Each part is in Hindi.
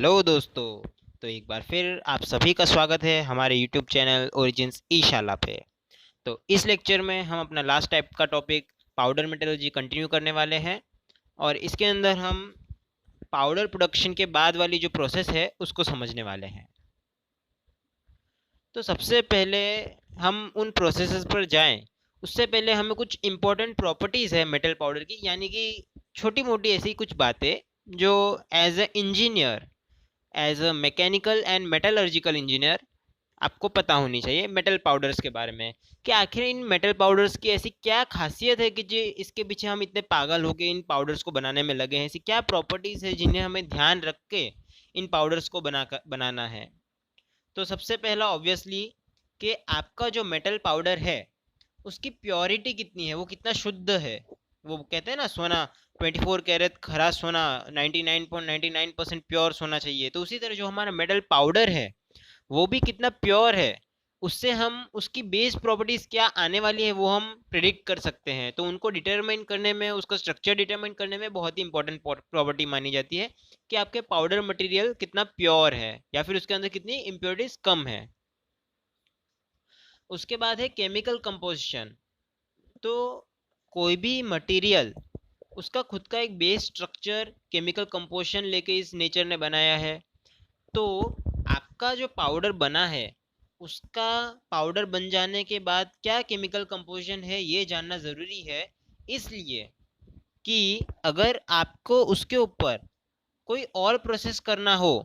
हेलो दोस्तों। तो एक बार फिर आप सभी का स्वागत है हमारे यूट्यूब चैनल ओरिजिन्स ईशाला पे। तो इस लेक्चर में हम अपना लास्ट टाइप का टॉपिक पाउडर मेटलर्जी कंटिन्यू करने वाले हैं और इसके अंदर हम पाउडर प्रोडक्शन के बाद वाली जो प्रोसेस है उसको समझने वाले हैं। तो सबसे पहले हम उन प्रोसेसेस पर जाएं उससे पहले हमें कुछ इम्पोर्टेंट प्रॉपर्टीज़ है मेटल पाउडर की, यानी कि छोटी मोटी ऐसी कुछ बातें जो as a engineer, as a mechanical and metallurgical engineer आपको पता होनी चाहिए मेटल पाउडर्स के बारे में कि आखिर इन मेटल पाउडर्स की ऐसी क्या खासियत है कि जो इसके पीछे हम इतने पागल होकर इन पाउडर्स को बनाने में लगे हैं। ऐसी क्या प्रॉपर्टीज़ है जिन्हें हमें ध्यान रख के इन पाउडर्स को बनाना है। तो सबसे पहला ऑब्वियसली कि आपका जो मेटल पाउडर है उसकी प्योरिटी कितनी है, वो कितना शुद्ध है। वो कहते हैं ना, सोना 24 कैरेट खरा सोना 99.99% प्योर सोना चाहिए। तो उसी तरह जो हमारा मेटल पाउडर है वो भी कितना प्योर है, उससे हम उसकी बेस प्रॉपर्टीज क्या आने वाली है वो हम प्रिडिक्ट कर सकते हैं। तो उनको डिटरमाइन करने में, उसका स्ट्रक्चर डिटरमाइन करने में बहुत ही इंपॉर्टेंट प्रॉपर्टी मानी जाती है कि आपके पाउडर मटेरियल कितना प्योर है या फिर उसके अंदर कितनी इम्प्योरिटीज कम है। उसके बाद है केमिकल कंपोजिशन। तो कोई भी मटेरियल उसका खुद का एक बेस स्ट्रक्चर, केमिकल कंपोजिशन लेके इस नेचर ने बनाया है। तो आपका जो पाउडर बना है उसका पाउडर बन जाने के बाद क्या केमिकल कंपोजिशन है ये जानना ज़रूरी है। इसलिए कि अगर आपको उसके ऊपर कोई और प्रोसेस करना हो,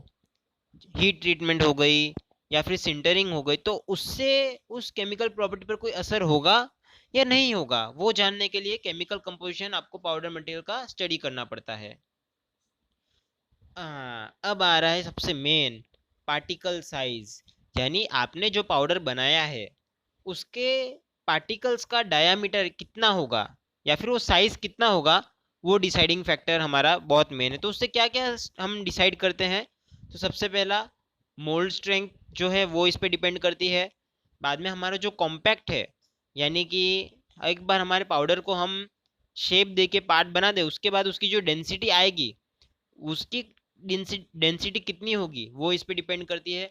हीट ट्रीटमेंट हो गई या फिर सिंटरिंग हो गई, तो उससे उस केमिकल प्रॉपर्टी पर कोई असर होगा या नहीं होगा, वो जानने के लिए केमिकल कंपोजिशन आपको पाउडर मटेरियल का स्टडी करना पड़ता है। अब आ रहा है सबसे मेन, पार्टिकल साइज। यानी आपने जो पाउडर बनाया है उसके पार्टिकल्स का डायामीटर कितना होगा या फिर वो साइज कितना होगा, वो डिसाइडिंग फैक्टर हमारा बहुत मेन है। तो उससे क्या क्या हम डिसाइड करते हैं। तो सबसे पहला मोल्ड स्ट्रेंथ जो है वो इस पे डिपेंड करती है। बाद में हमारा जो कॉम्पैक्ट है, यानी कि एक बार हमारे पाउडर को हम शेप दे के पार्ट बना दे उसके बाद उसकी जो डेंसिटी आएगी, उसकी डेंसिटी कितनी होगी वो इस पे डिपेंड करती है।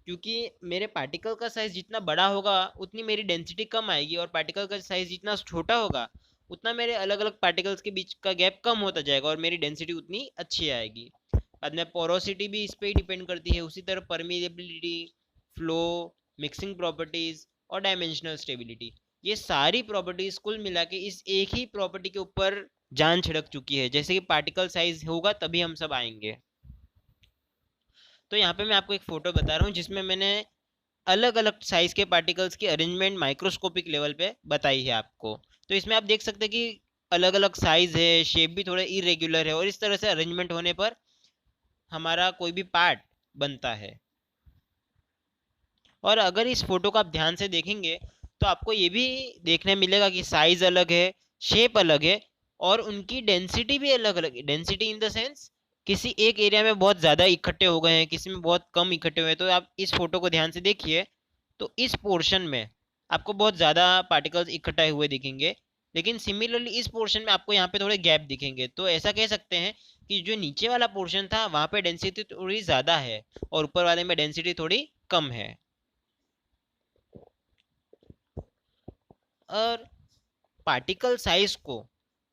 क्योंकि मेरे पार्टिकल का साइज जितना बड़ा होगा उतनी मेरी डेंसिटी कम आएगी, और पार्टिकल का साइज जितना छोटा होगा उतना मेरे अलग अलग पार्टिकल्स के बीच का गैप कम होता जाएगा और मेरी डेंसिटी उतनी अच्छी आएगी। बाद में पोरोसिटी भी इस पे ही डिपेंड करती है। उसी तरह परमिएबिलिटी, फ्लो, मिक्सिंग प्रॉपर्टीज और डायमेंशनल स्टेबिलिटी, ये सारी प्रॉपर्टीज कुल मिला के इस एक ही प्रॉपर्टी के ऊपर जान छिड़क चुकी है। जैसे कि पार्टिकल साइज होगा तभी हम सब आएंगे। तो यहाँ पे मैं आपको एक फोटो बता रहा हूँ जिसमें मैंने अलग अलग साइज के पार्टिकल्स की अरेंजमेंट माइक्रोस्कोपिक लेवल पे बताई है आपको। तो इसमें आप देख सकते हैं कि अलग अलग साइज है, शेप भी थोड़ा इरेग्युलर है, और इस तरह से अरेंजमेंट होने पर हमारा कोई भी पार्ट बनता है। और अगर इस फोटो को आप ध्यान से देखेंगे तो आपको ये भी देखने मिलेगा कि साइज अलग है, शेप अलग है, और उनकी डेंसिटी भी अलग अलग है। डेंसिटी इन द सेंस किसी एक एरिया में बहुत ज़्यादा इकट्ठे हो गए हैं, किसी में बहुत कम इकट्ठे हुए हैं। तो आप इस फोटो को ध्यान से देखिए तो इस पोर्शन में आपको बहुत ज़्यादा पार्टिकल्स इकट्ठे हुए दिखेंगे, लेकिन सिमिलरली इस पोर्शन में आपको यहाँ पे थोड़े गैप दिखेंगे। तो ऐसा कह सकते हैं कि जो नीचे वाला पोर्शन था वहाँ पे डेंसिटी थोड़ी ज़्यादा है और ऊपर वाले में डेंसिटी थोड़ी कम है। और पार्टिकल साइज को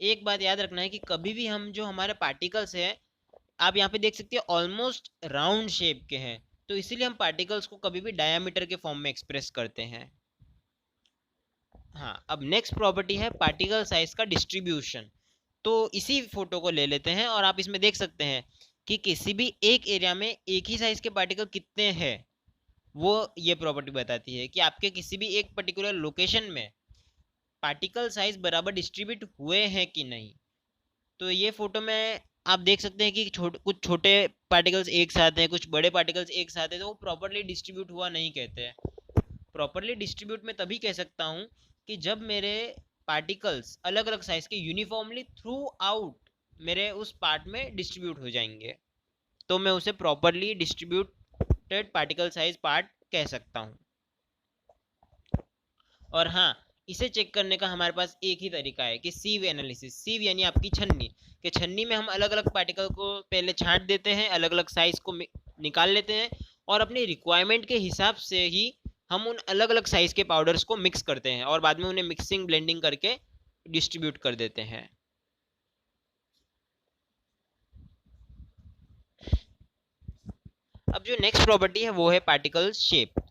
एक बात याद रखना है कि कभी भी हम जो हमारे पार्टिकल्स हैं, आप यहाँ पे देख सकते हैं ऑलमोस्ट राउंड शेप के हैं, तो इसीलिए हम पार्टिकल्स को कभी भी डायमीटर के फॉर्म में एक्सप्रेस करते हैं। हाँ, अब नेक्स्ट प्रॉपर्टी है पार्टिकल साइज का डिस्ट्रीब्यूशन। तो इसी फोटो को ले लेते हैं और आप इसमें देख सकते हैं कि किसी भी एक एरिया में एक ही साइज के पार्टिकल कितने हैं, वो ये प्रॉपर्टी बताती है कि आपके किसी भी एक पर्टिकुलर लोकेशन में पार्टिकल साइज बराबर डिस्ट्रीब्यूट हुए हैं कि नहीं। तो ये फोटो में आप देख सकते हैं कि कुछ छोटे पार्टिकल्स एक साथ हैं, कुछ बड़े पार्टिकल्स एक साथ हैं, तो वो प्रॉपरली डिस्ट्रीब्यूट हुआ नहीं कहते हैं। प्रॉपरली डिस्ट्रीब्यूट में तभी कह सकता हूँ कि जब मेरे पार्टिकल्स अलग अलग साइज के यूनिफॉर्मली थ्रू आउट मेरे उस पार्ट में डिस्ट्रीब्यूट हो जाएंगे, तो मैं उसे properly distributed particle size part कह सकता हूँ। और हाँ, इसे चेक करने का हमारे पास एक ही तरीका है कि सीव एनालिसिस। सीव यानी आपकी छन्नी, कि छन्नी में हम अलग अलग पार्टिकल को पहले छांट देते हैं, अलग अलग साइज को निकाल लेते हैं, और अपनी रिक्वायरमेंट के हिसाब से ही हम उन अलग अलग साइज के पाउडर्स को मिक्स करते हैं और बाद में उन्हें मिक्सिंग ब्लेंडिंग करके डिस्ट्रीब्यूट कर देते हैं। अब जो नेक्स्ट प्रॉपर्टी है वो है पार्टिकल शेप।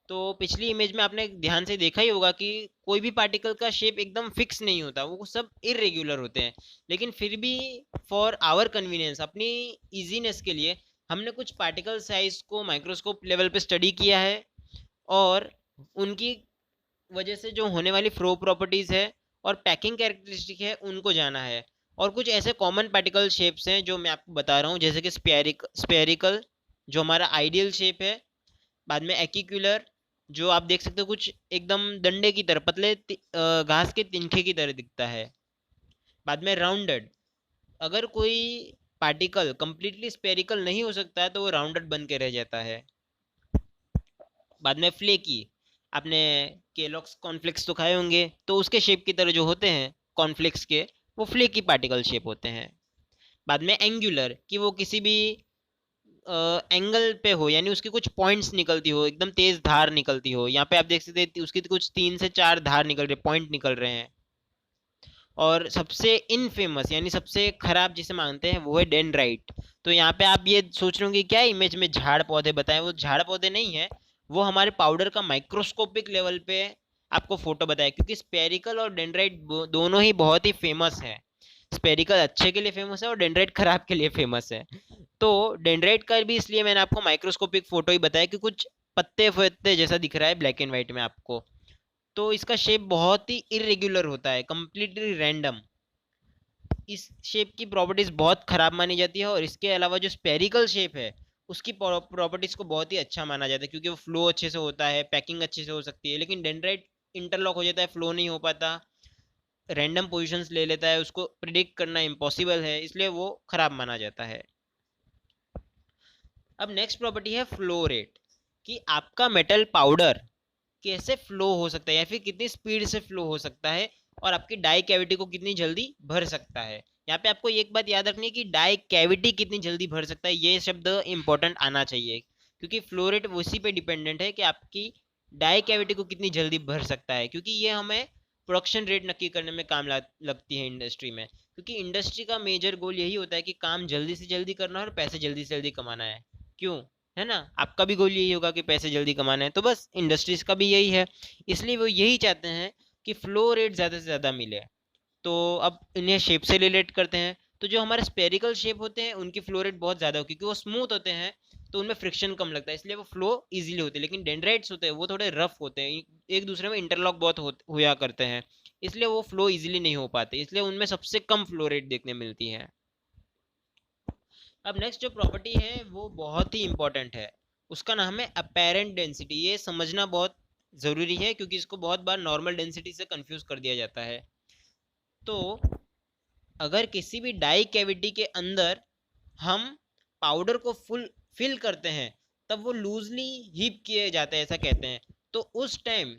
तो पिछली इमेज में आपने ध्यान से देखा ही होगा कि कोई भी पार्टिकल का शेप एकदम फिक्स नहीं होता, वो सब इरेग्युलर होते हैं। लेकिन फिर भी फॉर आवर कन्वीनियंस, अपनी इजीनेस के लिए, हमने कुछ पार्टिकल साइज को माइक्रोस्कोप लेवल पे स्टडी किया है और उनकी वजह से जो होने वाली फ्लो प्रॉपर्टीज है और पैकिंग कैरेक्टरिस्टिक है उनको जाना है। और कुछ ऐसे कॉमन पार्टिकल शेप्स हैं जो मैं आपको बता रहा हूँ, जैसे कि स्पेरिकल जो हमारा आइडियल शेप है, बाद में एक्यूकुलर जो आप देख सकते हो कुछ एकदम डंडे की तरह पतले घास के तिनके की तरह दिखता है, बाद में राउंडेड, अगर कोई पार्टिकल कंप्लीटली स्पेरिकल नहीं हो सकता है तो वो राउंडेड बन के रह जाता है, बाद में फ्लेकी, आपने केलॉग्स कॉर्नफ्लेक्स तो खाए होंगे, तो उसके शेप की तरह जो होते हैं कॉर्नफ्लेक्स के, वो फ्लेकी पार्टिकल शेप होते हैं। बाद में एंगुलर कि वो किसी भी एंगल पे हो, यानी उसकी कुछ पॉइंट्स निकलती हो, एकदम तेज धार निकलती हो, यहाँ पे आप देख सकते हैं उसकी कुछ 3 से 4 धार निकल रहे, पॉइंट निकल रहे हैं। और सबसे इनफेमस यानी सबसे खराब जिसे मानते हैं वो है डेंड्राइट। तो यहाँ पे आप ये सोच रहे होंगे क्या इमेज में झाड़ पौधे बताए, वो झाड़ पौधे नहीं है, वो हमारे पाउडर का माइक्रोस्कोपिक लेवल पे आपको फोटो बताया, क्योंकि स्पेरिकल और डेंड्राइट दोनों ही बहुत ही फेमस है। स्पेरिकल अच्छे के लिए फेमस है और डेंड्राइट खराब के लिए फेमस है। तो डेंड्राइट का भी इसलिए मैंने आपको माइक्रोस्कोपिक फोटो ही बताया कि कुछ पत्ते फत्ते जैसा दिख रहा है ब्लैक एंड व्हाइट में आपको। तो इसका शेप बहुत ही इरेग्युलर होता है, कंप्लीटली रैंडम। इस शेप की प्रॉपर्टीज बहुत खराब मानी जाती है, और इसके अलावा जो स्पेरिकल शेप है उसकी प्रॉपर्टीज को बहुत ही अच्छा माना जाता है, क्योंकि वो फ्लो अच्छे से होता है, पैकिंग अच्छे से हो सकती है। लेकिन डेंड्राइट इंटरलॉक हो जाता है, फ्लो नहीं हो पाता, रैंडम पोजिशंस ले लेता है, उसको प्रिडिक्ट करना इम्पॉसिबल है, इसलिए वो खराब माना जाता है। अब नेक्स्ट प्रॉपर्टी है फ्लो रेट, कि आपका मेटल पाउडर कैसे फ्लो हो सकता है या फिर कितनी स्पीड से फ्लो हो सकता है और आपकी डाई कैविटी को कितनी जल्दी भर सकता है। यहाँ पे आपको एक बात याद रखनी है कि डाई कैविटी कितनी जल्दी भर सकता है, ये शब्द इंपॉर्टेंट आना चाहिए, क्योंकि फ्लो रेट उसी पे डिपेंडेंट है कि आपकी डाई कैविटी को कितनी जल्दी भर सकता है, क्योंकि ये हमें प्रोडक्शन रेट नक्की करने में काम लगती है इंडस्ट्री में। क्योंकि इंडस्ट्री का मेजर गोल यही होता है कि काम जल्दी से जल्दी करना है और पैसे जल्दी से जल्दी कमाना है। क्यों? है ना? आपका भी गोल यही होगा कि पैसे जल्दी कमाना है, तो बस इंडस्ट्रीज का भी यही है। इसलिए वो यही चाहते हैं कि फ्लो रेट ज़्यादा से ज़्यादा मिले। तो अब इन्हें शेप से रिलेट करते हैं, तो जो हमारे स्पेरिकल शेप होते हैं उनकी फ्लो रेट बहुत ज़्यादा हो, क्योंकि वो स्मूथ होते हैं तो उनमें फ्रिक्शन कम लगता है, इसलिए वो फ्लो इजीली होते हैं। लेकिन डेंड्राइट्स होते हैं वो थोड़े रफ होते हैं, एक दूसरे में इंटरलॉक बहुत होया करते हैं, इसलिए वो फ्लो इजीली नहीं हो पाते, इसलिए उनमें सबसे कम फ्लो रेट देखने मिलती है। अब नेक्स्ट जो प्रॉपर्टी है वो बहुत ही इंपॉर्टेंट है, उसका नाम है अपेरेंट डेंसिटी। ये समझना बहुत ज़रूरी है, क्योंकि इसको बहुत बार नॉर्मल डेंसिटी से कंफ्यूज कर दिया जाता है। तो अगर किसी भी डाई कैविटी के अंदर हम पाउडर को फुल फिल करते हैं, तब वो लूजली हीप किए जाते हैं ऐसा कहते हैं। तो उस टाइम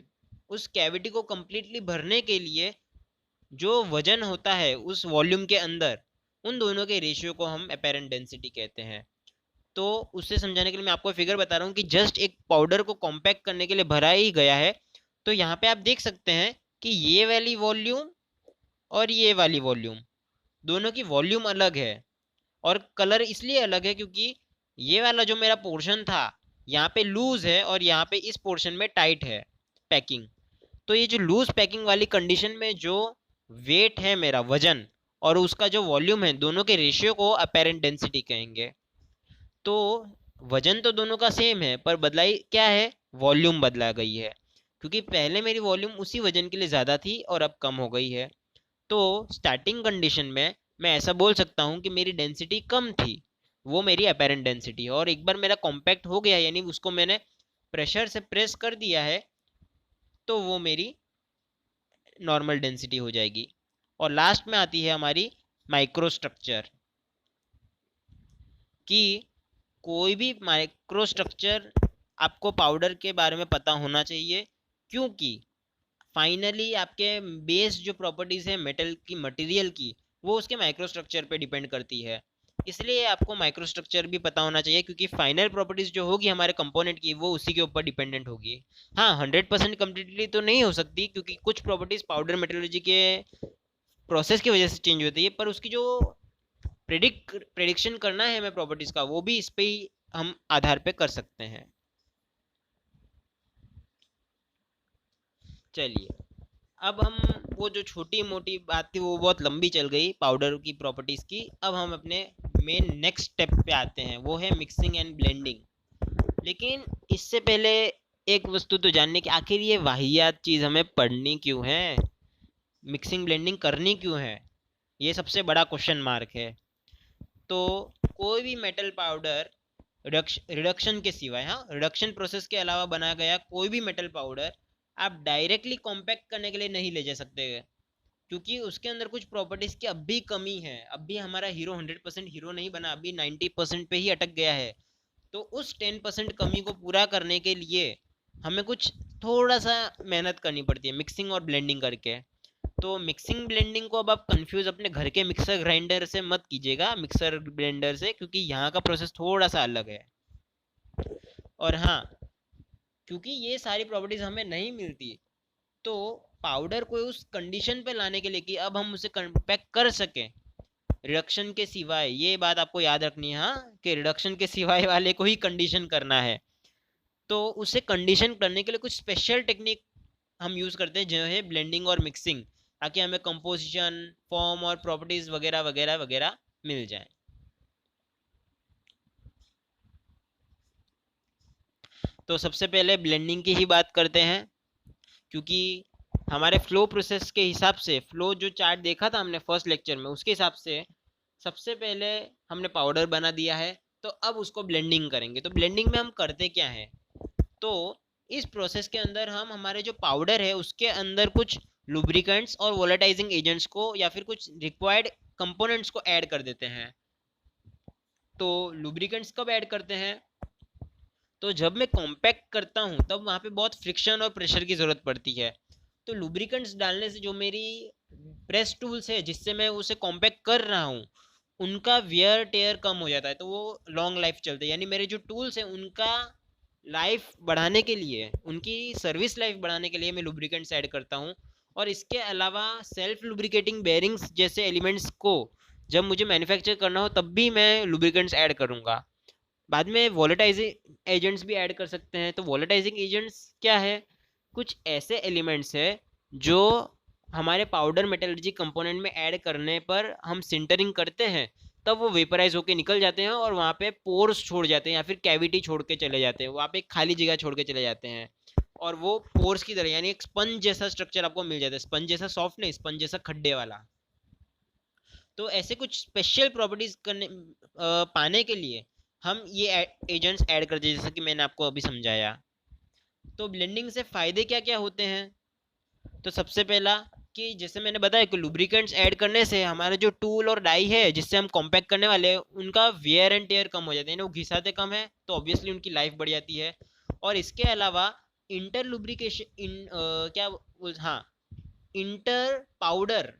उस कैविटी को कंप्लीटली भरने के लिए जो वजन होता है उस वॉल्यूम के अंदर, उन दोनों के रेशियो को हम अपेरेंट डेंसिटी कहते हैं। तो उससे समझाने के लिए मैं आपको फिगर बता रहा हूँ कि जस्ट एक पाउडर को कॉम्पैक्ट करने के लिए भरा ही गया है। तो यहाँ पे आप देख सकते हैं कि ये वाली वॉल्यूम और ये वाली वॉल्यूम, दोनों की वॉल्यूम अलग है, और कलर इसलिए अलग है क्योंकि ये वाला जो मेरा पोर्शन था यहाँ पे लूज है और यहाँ पे इस पोर्शन में टाइट है पैकिंग। तो ये जो लूज पैकिंग वाली कंडीशन में जो वेट है मेरा वजन और उसका जो वॉल्यूम है, दोनों के रेशियो को अपेरेंट डेंसिटी कहेंगे। तो वजन तो दोनों का सेम है, पर बदलाई क्या है, वॉल्यूम बदला गई है, क्योंकि पहले मेरी वॉल्यूम उसी वजन के लिए ज़्यादा थी और अब कम हो गई है। तो स्टार्टिंग कंडीशन में मैं ऐसा बोल सकता हूँ कि मेरी डेंसिटी कम थी, वो मेरी अपेरेंट डेंसिटी है, और एक बार मेरा कॉम्पैक्ट हो गया यानी उसको मैंने प्रेशर से प्रेस कर दिया है, तो वो मेरी नॉर्मल डेंसिटी हो जाएगी। और लास्ट में आती है हमारी माइक्रो स्ट्रक्चर, कि कोई भी माइक्रो स्ट्रक्चर आपको पाउडर के बारे में पता होना चाहिए, क्योंकि फाइनली आपके बेस जो प्रॉपर्टीज है मेटल की, मटेरियल की, वो उसके माइक्रोस्ट्रक्चर पे डिपेंड करती है। इसलिए आपको माइक्रोस्ट्रक्चर भी पता होना चाहिए, क्योंकि फाइनल प्रॉपर्टीज जो होगी हमारे कंपोनेंट की वो उसी के ऊपर डिपेंडेंट होगी। हाँ, 100% कम्प्लीटली तो नहीं हो सकती, क्योंकि कुछ प्रॉपर्टीज पाउडर मेटलर्जी के प्रोसेस की वजह से चेंज होती है, पर उसकी जो प्रेडिक्शन करना है हमें प्रॉपर्टीज का, वो भी इस पे ही हम आधार पे कर सकते हैं। चलिए, अब हम, वो जो छोटी मोटी बात थी वो बहुत लंबी चल गई पाउडर की प्रॉपर्टीज की। अब हम अपने मेन नेक्स्ट स्टेप पे आते हैं, वो है मिक्सिंग एंड ब्लेंडिंग। लेकिन इससे पहले एक वस्तु तो जानने की, आखिर ये वाहियात चीज हमें पढ़नी क्यों है, मिक्सिंग ब्लेंडिंग करनी क्यों है, ये सबसे बड़ा क्वेश्चन मार्क है। तो कोई भी मेटल पाउडर रिडक्शन के सिवाय, हाँ, रिडक्शन प्रोसेस के अलावा बनाया गया कोई भी मेटल पाउडर आप डायरेक्टली कॉम्पैक्ट करने के लिए नहीं ले जा सकते, क्योंकि उसके अंदर कुछ प्रॉपर्टीज की अब भी कमी है। अब भी हमारा हीरो 100% हीरो नहीं बना, अभी 90% पे ही अटक गया है। तो उस 10% कमी को पूरा करने के लिए हमें कुछ थोड़ा सा मेहनत करनी पड़ती है मिक्सिंग और ब्लेंडिंग करके। तो मिक्सिंग ब्लेंडिंग को अब आप कंफ्यूज अपने घर के मिक्सर ग्राइंडर से मत कीजिएगा, मिक्सर ब्लेंडर से, क्योंकि यहाँ का प्रोसेस थोड़ा सा अलग है। और हाँ, क्योंकि ये सारी प्रॉपर्टीज हमें नहीं मिलती, तो पाउडर को उस कंडीशन पे लाने के लिए कि अब हम उसे कंपैक्ट कर सकें रिडक्शन के सिवाय, ये बात आपको याद रखनी है, हाँ, कि रिडक्शन के सिवाय वाले को ही कंडीशन करना है। तो उसे कंडीशन करने के लिए कुछ स्पेशल टेक्निक हम यूज करते हैं, जो है ब्लेंडिंग और मिक्सिंग, ताकि हमें कंपोजिशन, फॉर्म और प्रॉपर्टीज वगैरह वगैरह वगैरह मिल जाए। तो सबसे पहले ब्लेंडिंग की ही बात करते हैं, क्योंकि हमारे फ्लो प्रोसेस के हिसाब से, फ्लो जो चार्ट देखा था हमने फर्स्ट लेक्चर में, उसके हिसाब से सबसे पहले हमने पाउडर बना दिया है, तो अब उसको ब्लेंडिंग करेंगे। तो ब्लेंडिंग में हम करते क्या है, तो इस प्रोसेस के अंदर हम हमारे जो पाउडर है उसके अंदर कुछ लुब्रिकेंट्स और वोलेटाइजिंग एजेंट्स को, या फिर कुछ रिक्वायर्ड कंपोनेंट्स को ऐड कर देते हैं। तो लुब्रिकेंट्स कब ऐड करते हैं, तो जब मैं कॉम्पैक्ट करता हूँ तब वहाँ पे बहुत फ्रिक्शन और प्रेशर की ज़रूरत पड़ती है। तो लुब्रिकेंट्स डालने से जो मेरी प्रेस टूल्स है जिससे मैं उसे कॉम्पैक्ट कर रहा हूँ, उनका वियर टेयर कम हो जाता है, तो वो लॉन्ग लाइफ चलते हैं। यानी मेरे जो टूल्स हैं उनका लाइफ बढ़ाने के लिए, उनकी सर्विस लाइफ बढ़ाने के लिए मैं लुब्रिकेंट्स ऐड करता हूँ। और इसके अलावा सेल्फ लुब्रिकेटिंग बेयरिंग्स जैसे एलिमेंट्स को जब मुझे मैन्युफैक्चर करना हो तब भी मैं लुब्रिकेंट्स ऐड करूँगा। बाद में वोलेटाइजिंग एजेंट्स भी ऐड कर सकते हैं। तो वोलेटाइजिंग एजेंट्स क्या है, कुछ ऐसे एलिमेंट्स है जो हमारे पाउडर मेटलर्जी कंपोनेंट में ऐड करने पर हम सिंटरिंग करते हैं, तब वो वेपराइज होके निकल जाते हैं और वहाँ पे पोर्स छोड़ जाते हैं, या फिर कैविटी छोड़ के चले जाते हैं, वहाँ पे एक खाली जगह छोड़ के चले जाते हैं, और वो पोर्स की तरह, यानी एक स्पंज जैसा स्ट्रक्चर आपको मिल जाता है। स्पंज जैसा सॉफ्ट नहीं, स्पंज जैसा खड्डे वाला। तो ऐसे कुछ स्पेशल प्रॉपर्टीज करने पाने के लिए हम ये एजेंट्स ऐड करते हैं, जैसा कि मैंने आपको अभी समझाया। तो ब्लेंडिंग से फायदे क्या क्या होते हैं, तो सबसे पहला कि जैसे मैंने बताया कि लुब्रिकेंट्स ऐड करने से हमारे जो टूल और डाई है जिससे हम कॉम्पैक्ट करने वाले हैं, उनका वेयर एंड टेयर कम हो जाते हैं, वो घिसाते कम है, तो ऑब्वियसली उनकी लाइफ बढ़ जाती है। और इसके अलावा इंटर लुब्रिकेशन हाँ, इंटर पाउडर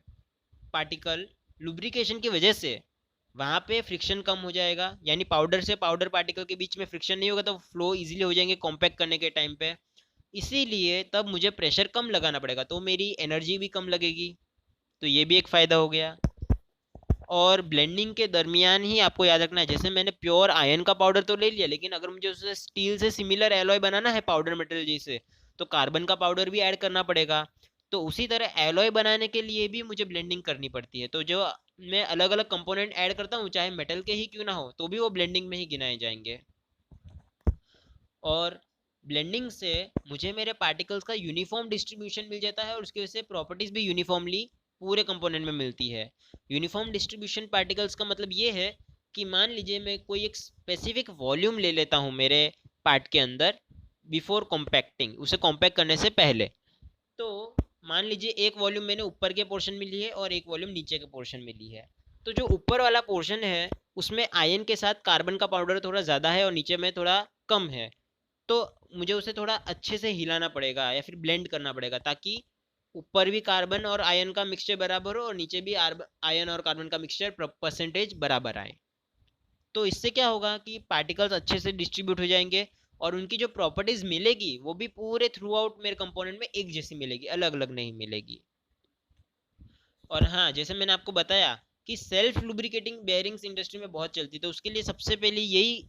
पार्टिकल लुब्रिकेशन की वजह से वहाँ पे फ्रिक्शन कम हो जाएगा, यानी पाउडर से पाउडर पार्टिकल के बीच में फ्रिक्शन नहीं होगा, तो फ्लो इजीली हो जाएंगे कॉम्पैक्ट करने के टाइम पे। इसीलिए तब मुझे प्रेशर कम लगाना पड़ेगा, तो मेरी एनर्जी भी कम लगेगी, तो ये भी एक फ़ायदा हो गया। और ब्लेंडिंग के दरमियान ही आपको याद रखना है, जैसे मैंने प्योर आयरन का पाउडर तो ले लिया, लेकिन अगर मुझे उसे स्टील से सिमिलर एलॉय बनाना है पाउडर मटेरियल जैसे, तो कार्बन का पाउडर भी ऐड करना पड़ेगा। तो उसी तरह एलॉय बनाने के लिए भी मुझे ब्लेंडिंग करनी पड़ती है। तो जो मैं अलग अलग कंपोनेंट ऐड करता हूँ, चाहे मेटल के ही क्यों ना हो, तो भी वो ब्लेंडिंग में ही गिनाए जाएंगे। और ब्लेंडिंग से मुझे मेरे पार्टिकल्स का यूनिफॉर्म डिस्ट्रीब्यूशन मिल जाता है, और उसकी वजह से प्रॉपर्टीज भी यूनिफॉर्मली पूरे कंपोनेंट में मिलती है। यूनिफॉर्म डिस्ट्रीब्यूशन पार्टिकल्स का मतलब ये है कि मान लीजिए मैं कोई एक स्पेसिफिक वॉल्यूम ले लेता हूँ मेरे पार्ट के अंदर, बिफोर कॉम्पैक्टिंग, उसे कॉम्पैक्ट करने से पहले। तो मान लीजिए एक वॉल्यूम मैंने ऊपर के पोर्शन में ली है और एक वॉल्यूम नीचे के पोर्शन में ली है। तो जो ऊपर वाला पोर्शन है उसमें आयन के साथ कार्बन का पाउडर थोड़ा ज़्यादा है और नीचे में थोड़ा कम है, तो मुझे उसे थोड़ा अच्छे से हिलाना पड़ेगा या फिर ब्लेंड करना पड़ेगा, ताकि ऊपर भी कार्बन और आयन का मिक्सचर बराबर हो और नीचे भी आयन और कार्बन का मिक्सचर परसेंटेज बराबर आए। तो इससे क्या होगा कि पार्टिकल्स अच्छे से डिस्ट्रीब्यूट हो जाएंगे और उनकी जो प्रॉपर्टीज मिलेगी वो भी पूरे थ्रू आउट मेरे कंपोनेंट में एक जैसी मिलेगी, अलग अलग नहीं मिलेगी। और हाँ, जैसे मैंने आपको बताया कि सेल्फ लुब्रिकेटिंग बेयरिंग्स इंडस्ट्री में बहुत चलती है, तो उसके लिए सबसे पहले यही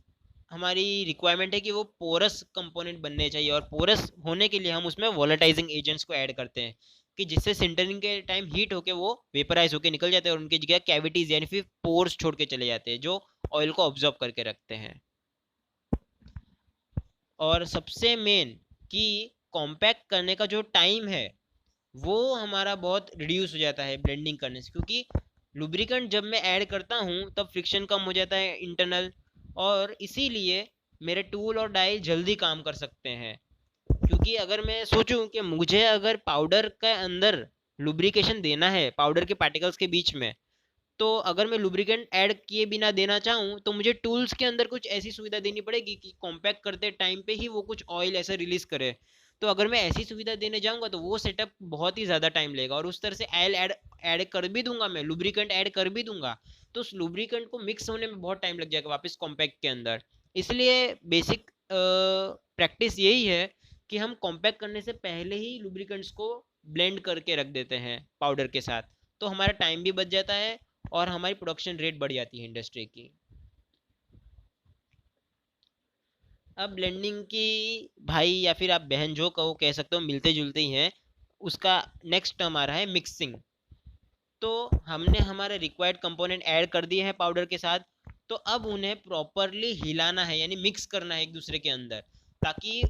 हमारी रिक्वायरमेंट है कि वो पोरस कंपोनेंट बनने चाहिए। और पोरस होने के लिए हम उसमें वोलेटाइजिंग एजेंट्स को ऐड करते हैं कि जिससे सिंटरिंग के टाइम हीट होके वो वेपराइज होके निकल जाते हैं और उनकी जगह कैविटीज यानी फिर पोर्स छोड़ के चले जाते हैं जो ऑयल को ऑब्जॉर्ब करके रखते हैं। और सबसे मेन कि कॉम्पैक्ट करने का जो टाइम है वो हमारा बहुत रिड्यूस हो जाता है ब्लेंडिंग करने से, क्योंकि लुब्रिकेंट जब मैं ऐड करता हूँ तब फ्रिक्शन कम हो जाता है इंटरनल, और इसीलिए मेरे टूल और डाई जल्दी काम कर सकते हैं। क्योंकि अगर मैं सोचूं कि मुझे अगर पाउडर के अंदर लुब्रिकेशन देना है पाउडर के पार्टिकल्स के बीच में, तो अगर मैं लुब्रिकेंट ऐड किए बिना देना चाहूँ तो मुझे टूल्स के अंदर कुछ ऐसी सुविधा देनी पड़ेगी कि कॉम्पैक्ट करते टाइम पे ही वो कुछ ऑयल ऐसा रिलीज करे। तो अगर मैं ऐसी सुविधा देने जाऊंगा तो वो सेटअप बहुत ही ज़्यादा टाइम लेगा, और उस तरह से ऑयल ऐड ऐड कर भी दूंगा, मैं लुब्रिकेंट ऐड कर भी दूंगा, तो उस लुब्रिकेंट को मिक्स होने में बहुत टाइम लग जाएगा वापस कॉम्पैक्ट के अंदर। इसलिए बेसिक प्रैक्टिस यही है कि हम कॉम्पैक्ट करने से पहले ही लुब्रिकेंट्स को ब्लेंड करके रख देते हैं पाउडर के साथ, तो हमारा टाइम भी बच जाता है और हमारी प्रोडक्शन रेट बढ़ जाती है इंडस्ट्री की। अब ब्लेंडिंग की भाई या फिर आप बहन जो कहो कह सकते हो, मिलते जुलते ही हैं। उसका नेक्स्ट टर्म आ रहा है मिक्सिंग। तो हमने हमारे रिक्वायर्ड कंपोनेंट ऐड कर दिए हैं पाउडर के साथ, तो अब उन्हें प्रॉपरली हिलाना है यानी मिक्स करना है एक दूसरे के अंदर, ताकि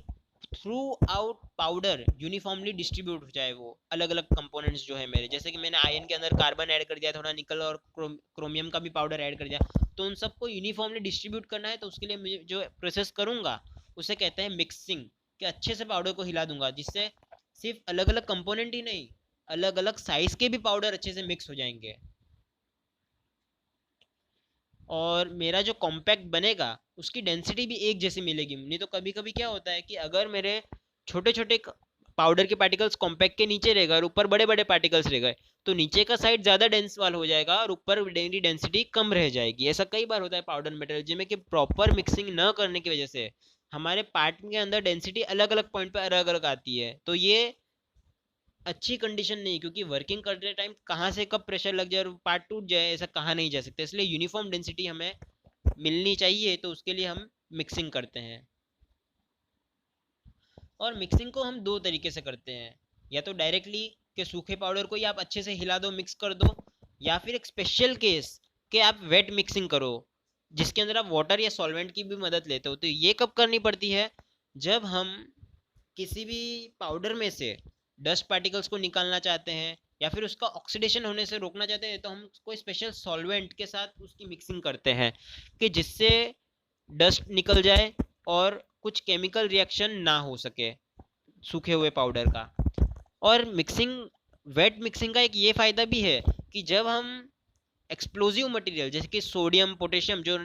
through out powder uniformly distribute हो जाए वो अलग अलग कंपोनेंट्स जो है मेरे। जैसे कि मैंने आयन के अंदर कार्बन ऐड कर दिया, थोड़ा निकल और क्रोमियम का भी पाउडर ऐड कर दिया, तो उन सबको यूनिफॉर्मली डिस्ट्रीब्यूट करना है। तो उसके लिए मुझे जो प्रोसेस करूंगा उसे कहते हैं मिक्सिंग, कि अच्छे से पाउडर को हिला दूंगा जिससे सिर्फ अलग अलग कंपोनेंट ही नहीं, अलग अलग साइज के भी पाउडर अच्छे से मिक्स हो जाएंगे और मेरा जो कॉम्पैक्ट बनेगा उसकी डेंसिटी भी एक जैसी मिलेगी। नहीं तो कभी कभी क्या होता है कि अगर मेरे छोटे छोटे पाउडर के पार्टिकल्स कॉम्पैक्ट के नीचे रह गए और ऊपर बड़े बड़े पार्टिकल्स रह गए, तो नीचे का साइड ज़्यादा डेंस वाला हो जाएगा और ऊपर डेंसिटी कम रह जाएगी। ऐसा कई बार होता है पाउडर मटेरियल जिनमें कि प्रॉपर मिक्सिंग न करने की वजह से हमारे पार्ट के अंदर डेंसिटी अलग अलग पॉइंट पर अलग अलग आती है। तो ये अच्छी कंडीशन नहीं, क्योंकि वर्किंग करते टाइम कहाँ से कब प्रेशर लग जाए और पार्ट टूट जाए ऐसा कहा नहीं जा सकता। इसलिए यूनिफॉर्म डेंसिटी हमें मिलनी चाहिए, तो उसके लिए हम मिक्सिंग करते हैं। और मिक्सिंग को हम दो तरीके से करते हैं, या तो डायरेक्टली के सूखे पाउडर को ही आप अच्छे से हिला दो मिक्स कर दो, या फिर एक स्पेशल केस के आप वेट मिक्सिंग करो जिसके अंदर आप वाटर या सॉल्वेंट की भी मदद लेते हो। तो ये कब करनी पड़ती है, जब हम किसी भी पाउडर में से डस्ट पार्टिकल्स को निकालना चाहते हैं या फिर उसका ऑक्सीडेशन होने से रोकना चाहते हैं, तो हम कोई स्पेशल सॉल्वेंट के साथ उसकी मिक्सिंग करते हैं कि जिससे डस्ट निकल जाए और कुछ केमिकल रिएक्शन ना हो सके सूखे हुए पाउडर का। और मिक्सिंग वेट मिक्सिंग का एक ये फ़ायदा भी है कि जब हम एक्सप्लोजिव मटेरियल जैसे कि सोडियम पोटेशियम जो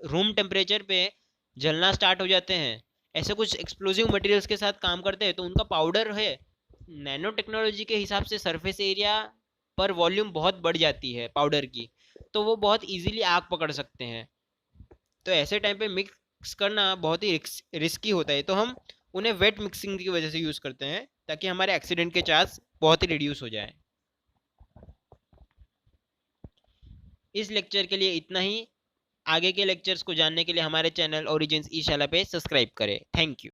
रूम टेम्परेचर पे जलना स्टार्ट हो जाते हैं, ऐसे कुछ एक्सप्लोजिव मटेरियल्स के साथ काम करते हैं, तो उनका पाउडर है नैनो टेक्नोलॉजी के हिसाब से सरफेस एरिया पर वॉल्यूम बहुत बढ़ जाती है पाउडर की, तो वो बहुत इजीली आग पकड़ सकते हैं। तो ऐसे टाइम पे मिक्स करना बहुत ही रिस्की होता है, तो हम उन्हें वेट मिक्सिंग की वजह से यूज़ करते हैं ताकि हमारे एक्सीडेंट के चांस बहुत ही रिड्यूस हो जाए। इस लेक्चर के लिए इतना ही। आगे के लेक्चर्स को जानने के लिए हमारे चैनल ओरिजिन्स ई शाला पे सब्सक्राइब करें। Thank you.